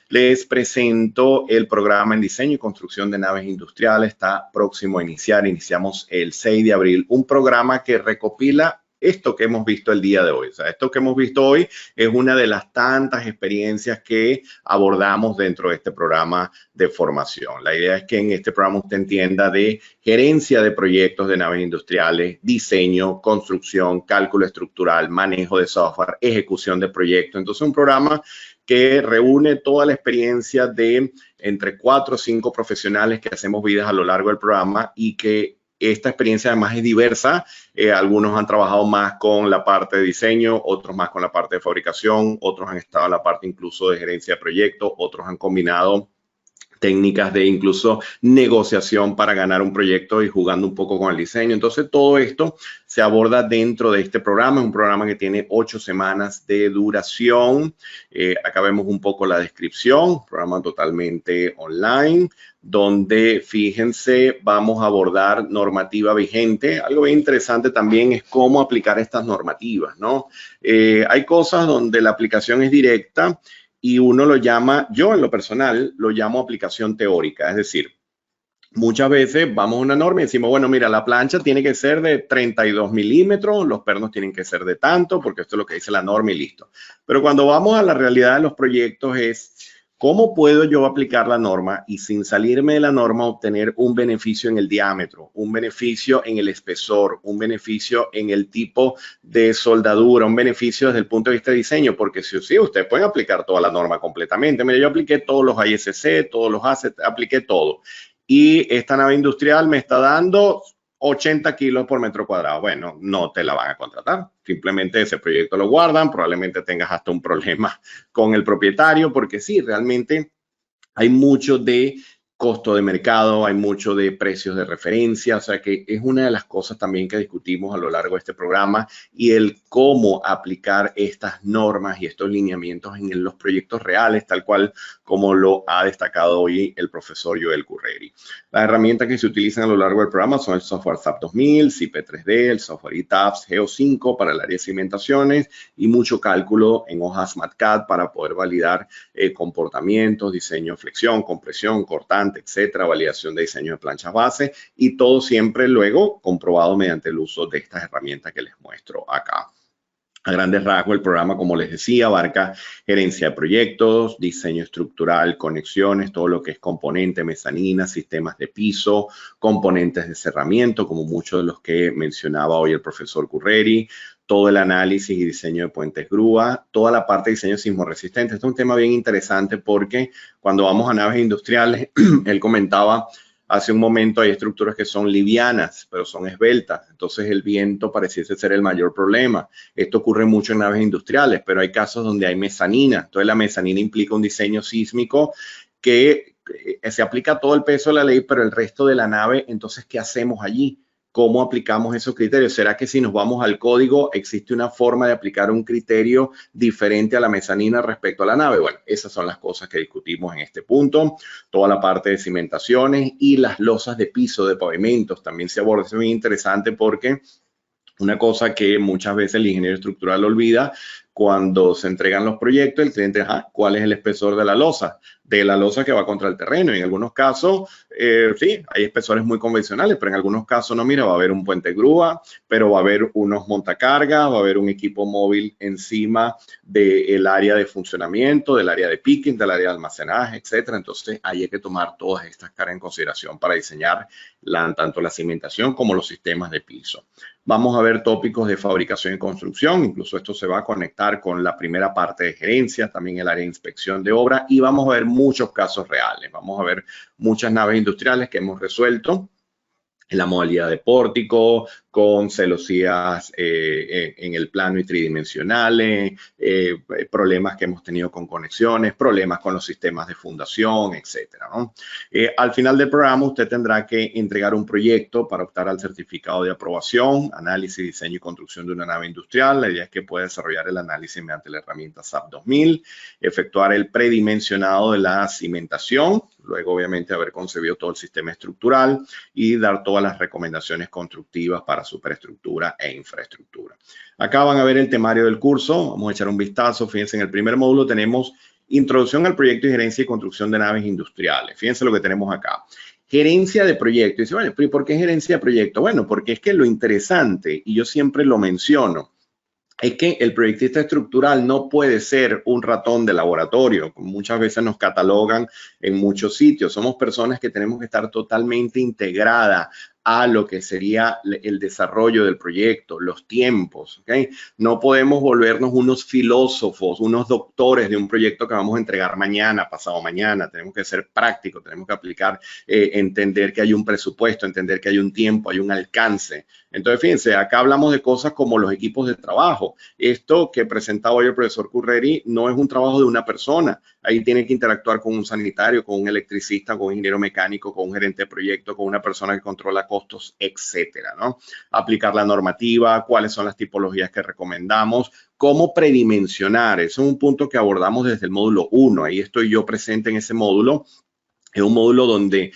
Les presento el programa en diseño y construcción de naves industriales. Está próximo a iniciar. Iniciamos el 6 de abril. Un programa que recopila esto que hemos visto el día de hoy. O sea, esto que hemos visto hoy es una de las tantas experiencias que abordamos dentro de este programa de formación. La idea es que en este programa usted entienda de gerencia de proyectos de naves industriales, diseño, construcción, cálculo estructural, manejo de software, ejecución de proyectos. Entonces, un programa que reúne toda la experiencia de entre 4 o 5 profesionales que hacemos vidas a lo largo del programa y que esta experiencia además es diversa. Algunos han trabajado más con la parte de diseño, otros más con la parte de fabricación, otros han estado en la parte incluso de gerencia de proyectos, otros han combinado técnicas de incluso negociación para ganar un proyecto y jugando un poco con el diseño. Entonces, todo esto se aborda dentro de este programa. Es un programa que tiene 8 semanas de duración. Acá vemos un poco la descripción, programa totalmente online, donde, fíjense, vamos a abordar normativa vigente. Algo bien interesante también es cómo aplicar estas normativas, ¿no? Hay cosas donde la aplicación es directa y uno lo llama, yo en lo personal, lo llamo aplicación teórica. Es decir, muchas veces vamos a una norma y decimos, bueno, mira, la plancha tiene que ser de 32 milímetros, los pernos tienen que ser de tanto, porque esto es lo que dice la norma y listo. Pero cuando vamos a la realidad de los proyectos es, ¿cómo puedo yo aplicar la norma y sin salirme de la norma obtener un beneficio en el diámetro, un beneficio en el espesor, un beneficio en el tipo de soldadura, un beneficio desde el punto de vista de diseño? Porque sí, ustedes pueden aplicar toda la norma completamente. Mira, yo apliqué todos los ISC, todos los ACET, apliqué todo. Y esta nave industrial me está dando 80 kilos por metro cuadrado. Bueno, no te la van a contratar. Simplemente ese proyecto lo guardan. Probablemente tengas hasta un problema con el propietario, porque sí, realmente hay mucho de costo de mercado, hay mucho de precios de referencia, o sea que es una de las cosas también que discutimos a lo largo de este programa, y el cómo aplicar estas normas y estos lineamientos en los proyectos reales, tal cual como lo ha destacado hoy el profesor Joel Curreri. Las herramientas que se utilizan a lo largo del programa son el software SAP 2000, CP3D, el software ETAPS, Geo5 para el área de cimentaciones y mucho cálculo en hojas MATCAD para poder validar comportamientos, diseño de flexión, compresión, cortante, etcétera, validación de diseño de planchas base, y todo siempre luego comprobado mediante el uso de estas herramientas que les muestro acá. A grandes rasgos, el programa, como les decía, abarca gerencia de proyectos, diseño estructural, conexiones, todo lo que es componente, mezanina, sistemas de piso, componentes de cerramiento, como muchos de los que mencionaba hoy el profesor Curreri, todo el análisis y diseño de puentes grúa, toda la parte de diseño sismorresistente. Este es un tema bien interesante porque cuando vamos a naves industriales, él comentaba hace un momento, hay estructuras que son livianas, pero son esbeltas. Entonces el viento pareciese ser el mayor problema. Esto ocurre mucho en naves industriales, pero hay casos donde hay mezanina. Entonces la mezanina implica un diseño sísmico que se aplica todo el peso de la ley, pero el resto de la nave, entonces, ¿qué hacemos allí? ¿Cómo aplicamos esos criterios? ¿Será que si nos vamos al código existe una forma de aplicar un criterio diferente a la mezanina respecto a la nave? Bueno, esas son las cosas que discutimos en este punto. Toda la parte de cimentaciones y las losas de piso, de pavimentos, también se aborda. Es muy interesante porque una cosa que muchas veces el ingeniero estructural olvida: cuando se entregan los proyectos, el cliente, ¿cuál es el espesor de la losa? De la losa que va contra el terreno. En algunos casos, sí, hay espesores muy convencionales, pero en algunos casos no. Mira, va a haber un puente grúa, pero va a haber unos montacargas, va a haber un equipo móvil encima del área de funcionamiento, del área de picking, del área de almacenaje, etcétera. Entonces, ahí hay que tomar todas estas caras en consideración para diseñar tanto la cimentación como los sistemas de piso. Vamos a ver tópicos de fabricación y construcción. Incluso esto se va a conectar con la primera parte de gerencia, también el área de inspección de obra, y vamos a ver muchos casos reales. Vamos a ver muchas naves industriales que hemos resuelto en la modalidad de pórtico, con celosías en el plano y tridimensionales, problemas que hemos tenido con conexiones, problemas con los sistemas de fundación, etcétera, ¿no? Al final del programa usted tendrá que entregar un proyecto para optar al certificado de aprobación, análisis, diseño y construcción de una nave industrial. La idea es que pueda desarrollar el análisis mediante la herramienta SAP 2000, efectuar el predimensionado de la cimentación, luego obviamente haber concebido todo el sistema estructural y dar todas las recomendaciones constructivas para superestructura e infraestructura. Acá van a ver el temario del curso. Vamos a echar un vistazo. Fíjense, en el primer módulo tenemos Introducción al proyecto y gerencia y construcción de naves industriales. Fíjense lo que tenemos acá. Gerencia de proyecto. Y dice, bueno, ¿y por qué gerencia de proyecto? Bueno, porque es que lo interesante, y yo siempre lo menciono, es que el proyectista estructural no puede ser un ratón de laboratorio, como muchas veces nos catalogan en muchos sitios. Somos personas que tenemos que estar totalmente integradas a lo que sería el desarrollo del proyecto, los tiempos, ¿ok? No podemos volvernos unos filósofos, unos doctores de un proyecto que vamos a entregar mañana, pasado mañana. Tenemos que ser prácticos, tenemos que aplicar, entender que hay un presupuesto, entender que hay un tiempo, hay un alcance. Entonces, fíjense, acá hablamos de cosas como los equipos de trabajo. Esto que presentaba hoy el profesor Curreri no es un trabajo de una persona. Ahí tiene que interactuar con un sanitario, con un electricista, con un ingeniero mecánico, con un gerente de proyecto, con una persona que controla costos, etcétera, ¿no? Aplicar la normativa, cuáles son las tipologías que recomendamos, cómo predimensionar. Eso es un punto que abordamos desde el módulo 1. Ahí estoy yo presente en ese módulo. Es un módulo donde,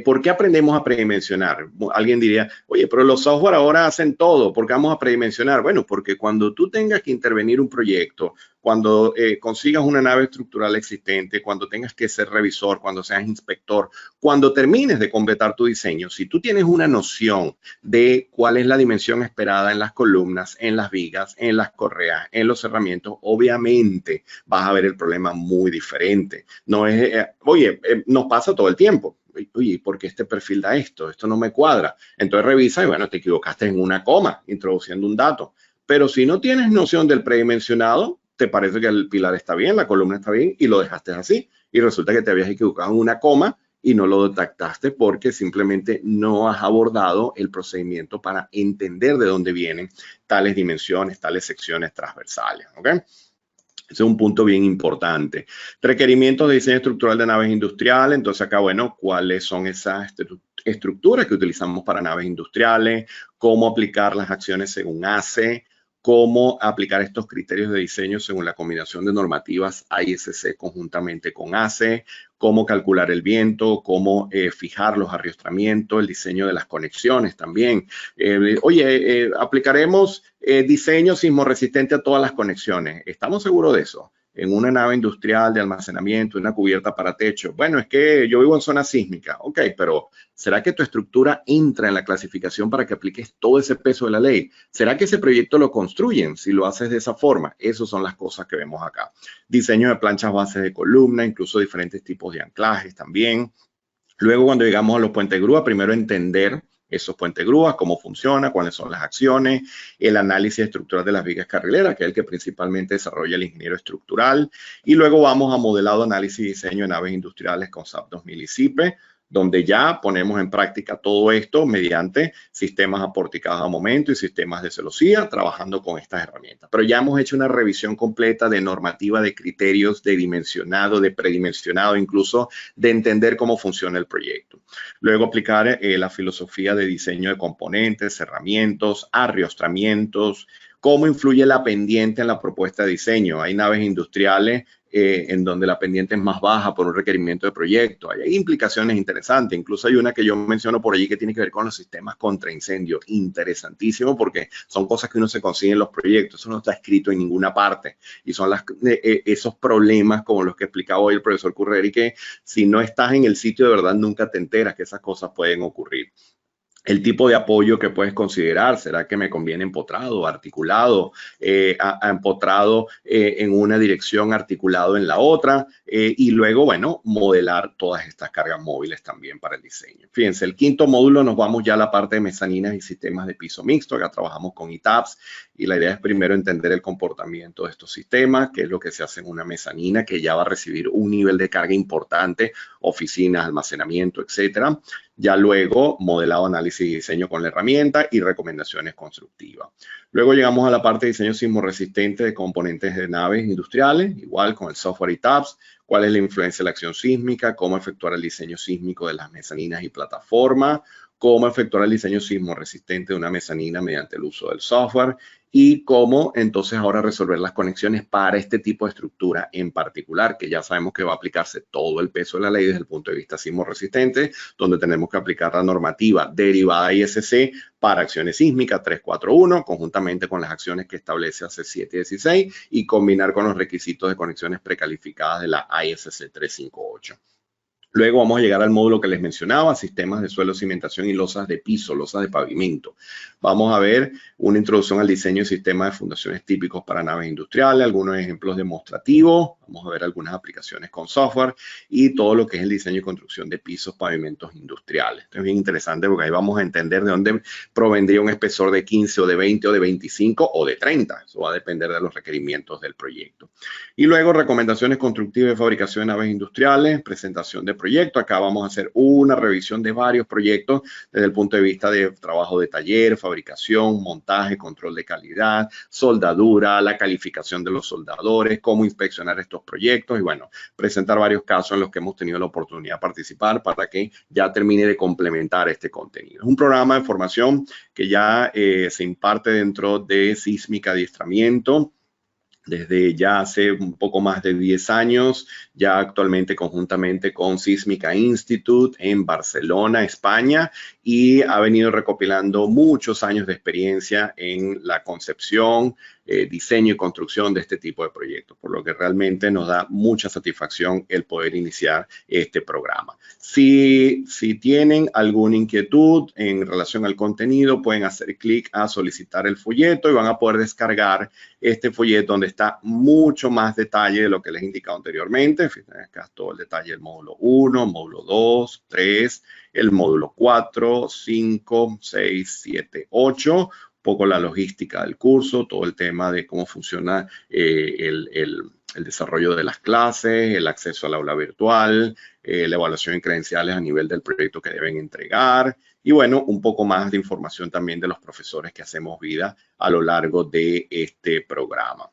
¿por qué aprendemos a predimensionar? Alguien diría, oye, pero los software ahora hacen todo, ¿por qué vamos a predimensionar? Bueno, porque cuando tú tengas que intervenir un proyecto, cuando consigas una nave estructural existente, cuando tengas que ser revisor, cuando seas inspector, cuando termines de completar tu diseño, si tú tienes una noción de cuál es la dimensión esperada en las columnas, en las vigas, en las correas, en los cerramientos, obviamente vas a ver el problema muy diferente. No es, oye, nos pasa todo el tiempo. Oye, ¿por qué este perfil da esto? Esto no me cuadra. Entonces revisa y bueno, te equivocaste en una coma, introduciendo un dato. Pero si no tienes noción del predimensionado, te parece que el pilar está bien, la columna está bien y lo dejaste así. Y resulta que te habías equivocado en una coma y no lo detectaste porque simplemente no has abordado el procedimiento para entender de dónde vienen tales dimensiones, tales secciones transversales. ¿Ok? Ese es un punto bien importante. Requerimientos de diseño estructural de naves industriales. Entonces acá, bueno, ¿cuáles son esas estructuras que utilizamos para naves industriales? ¿Cómo aplicar las acciones según ACE? ¿Cómo aplicar estos criterios de diseño según la combinación de normativas ISC conjuntamente con ACE? ¿Cómo calcular el viento? ¿Cómo fijar los arriostramientos? El diseño de las conexiones también. Aplicaremos diseño sismorresistente a todas las conexiones. ¿Estamos seguros de eso? En una nave industrial de almacenamiento, una cubierta para techo. Bueno, es que yo vivo en zona sísmica. Ok, pero ¿será que tu estructura entra en la clasificación para que apliques todo ese peso de la ley? ¿Será que ese proyecto lo construyen si lo haces de esa forma? Esas son las cosas que vemos acá. Diseño de planchas bases de columna, incluso diferentes tipos de anclajes también. Luego, cuando llegamos a los puentes grúa, primero entender esos puentes grúas, cómo funciona, cuáles son las acciones, el análisis estructural de las vigas carrileras, que es el que principalmente desarrolla el ingeniero estructural, y luego vamos a modelado, análisis y diseño de naves industriales con SAP 2000 y CIPE, donde ya ponemos en práctica todo esto mediante sistemas aporticados a momento y sistemas de celosía, trabajando con estas herramientas. Pero ya hemos hecho una revisión completa de normativa, de criterios, de dimensionado, de predimensionado, incluso de entender cómo funciona el proyecto. Luego aplicar la filosofía de diseño de componentes, cerramientos, arriostramientos, cómo influye la pendiente en la propuesta de diseño. Hay naves industriales en donde la pendiente es más baja por un requerimiento de proyecto. Hay implicaciones interesantes. Incluso hay una que yo menciono por allí que tiene que ver con los sistemas contra incendio. Interesantísimo porque son cosas que uno se consigue en los proyectos. Eso no está escrito en ninguna parte. Y son esos problemas como los que explicaba hoy el profesor Curreri, que si no estás en el sitio de verdad nunca te enteras que esas cosas pueden ocurrir. El tipo de apoyo que puedes considerar, ¿será que me conviene empotrado, articulado, empotrado en una dirección, articulado en la otra? Y luego, bueno, modelar todas estas cargas móviles también para el diseño. Fíjense, el quinto módulo nos vamos ya a la parte de mezaninas y sistemas de piso mixto. Acá trabajamos con ITAPS y la idea es primero entender el comportamiento de estos sistemas, qué es lo que se hace en una mezanina que ya va a recibir un nivel de carga importante, oficinas, almacenamiento, etcétera. Ya luego, modelado, análisis y diseño con la herramienta y recomendaciones constructivas. Luego llegamos a la parte de diseño sismorresistente de componentes de naves industriales, igual con el software ITAPS, cuál es la influencia de la acción sísmica, cómo efectuar el diseño sísmico de las mezaninas y plataformas, cómo efectuar el diseño sismorresistente de una mezanina mediante el uso del software y cómo entonces ahora resolver las conexiones para este tipo de estructura en particular, que ya sabemos que va a aplicarse todo el peso de la ley desde el punto de vista sismo resistente, donde tenemos que aplicar la normativa derivada ISC para acciones sísmicas 341, conjuntamente con las acciones que establece AC 716 y combinar con los requisitos de conexiones precalificadas de la ISC 358. Luego vamos a llegar al módulo que les mencionaba, sistemas de suelo, cimentación y losas de piso, losas de pavimento. Vamos a ver una introducción al diseño y sistemas de fundaciones típicos para naves industriales, algunos ejemplos demostrativos, vamos a ver algunas aplicaciones con software y todo lo que es el diseño y construcción de pisos, pavimentos industriales. Esto es bien interesante porque ahí vamos a entender de dónde provendría un espesor de 15 o de 20 o de 25 o de 30. Eso va a depender de los requerimientos del proyecto. Y luego recomendaciones constructivas de fabricación de naves industriales, presentación de proyecto. Acá vamos a hacer una revisión de varios proyectos desde el punto de vista de trabajo de taller, fabricación, montaje, control de calidad, soldadura, la calificación de los soldadores, cómo inspeccionar estos proyectos y bueno, presentar varios casos en los que hemos tenido la oportunidad de participar para que ya termine de complementar este contenido. Es un programa de formación que ya se imparte dentro de Sísmica Adiestramiento desde ya hace un poco más de 10 años, ya actualmente conjuntamente con Sísmica Institute en Barcelona, España, y ha venido recopilando muchos años de experiencia en la concepción, diseño y construcción de este tipo de proyectos, por lo que realmente nos da mucha satisfacción el poder iniciar este programa. Si tienen alguna inquietud en relación al contenido, pueden hacer clic a solicitar el folleto y van a poder descargar este folleto donde está mucho más detalle de lo que les he indicado anteriormente. Fíjense, acá todo el detalle del módulo 1, módulo 2, 3, el módulo 4, 5, 6, 7, 8, poco la logística del curso, todo el tema de cómo funciona el desarrollo de las clases, el acceso al aula virtual, la evaluación de credenciales a nivel del proyecto que deben entregar y bueno, un poco más de información también de los profesores que hacemos vida a lo largo de este programa.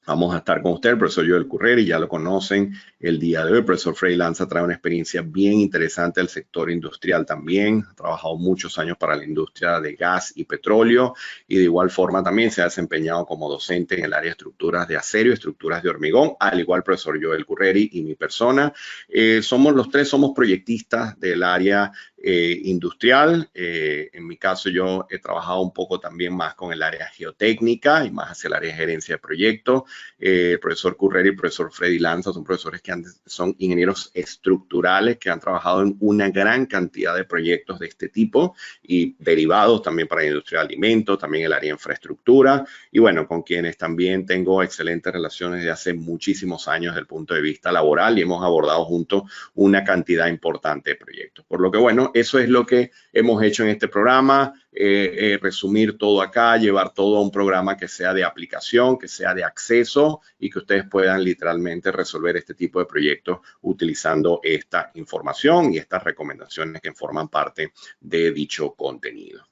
Vamos a estar con usted, el profesor Joel Curreri, ya lo conocen el día de hoy. El profesor Freddy Lanza trae una experiencia bien interesante del sector industrial también. Ha trabajado muchos años para la industria de gas y petróleo y de igual forma también se ha desempeñado como docente en el área de estructuras de acero y estructuras de hormigón, al igual el profesor Joel Curreri y mi persona. Los tres somos proyectistas del área industrial. En mi caso yo he trabajado un poco también más con el área geotécnica y más hacia el área de gerencia de proyectos. El profesor Curreri y el profesor Freddy Lanza son profesores que son ingenieros estructurales que han trabajado en una gran cantidad de proyectos de este tipo y derivados también para la industria de alimentos, también el área de infraestructura y bueno, con quienes también tengo excelentes relaciones de hace muchísimos años desde el punto de vista laboral y hemos abordado juntos una cantidad importante de proyectos. Por lo que bueno, eso es lo que hemos hecho en este programa, resumir todo acá, llevar todo a un programa que sea de aplicación, que sea de acceso y que ustedes puedan literalmente resolver este tipo de proyectos utilizando esta información y estas recomendaciones que forman parte de dicho contenido.